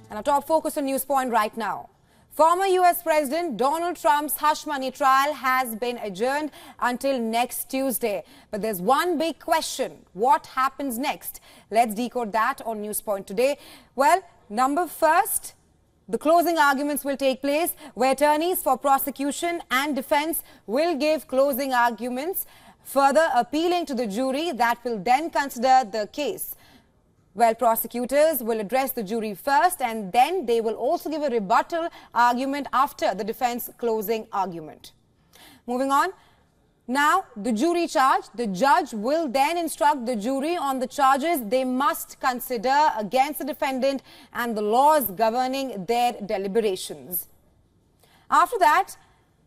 And our top focus on News Point right now. Former US President Donald Trump's hush money trial has been adjourned until next Tuesday. But there's one big question. What happens next? Let's decode that on News Point today. Well, number first, the closing arguments will take place where attorneys for prosecution and defense will give closing arguments, further appealing to the jury that will then consider the case. Well, prosecutors will address the jury first and then they will also give a rebuttal argument after the defense closing argument. Moving on. Now, the jury charge. The judge will then instruct the jury on the charges they must consider against the defendant and the laws governing their deliberations. After that,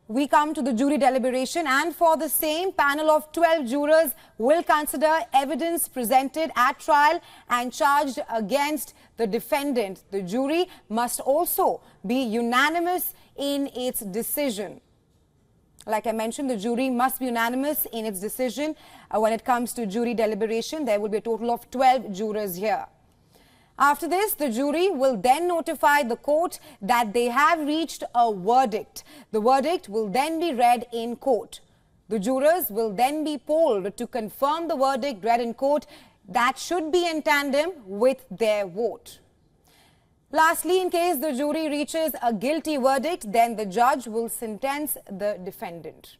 we come to the jury deliberation, and for the same, panel of 12 jurors will consider evidence presented at trial and charged against the defendant. The jury must also be unanimous in its decision. Like I mentioned, the jury must be unanimous in its decision. When it comes to jury deliberation, there will be a total of 12 jurors here. After this, the jury will then notify the court that they have reached a verdict. The verdict will then be read in court. The jurors will then be polled to confirm the verdict read in court. That should be in tandem with their vote. Lastly, in case the jury reaches a guilty verdict, then the judge will sentence the defendant.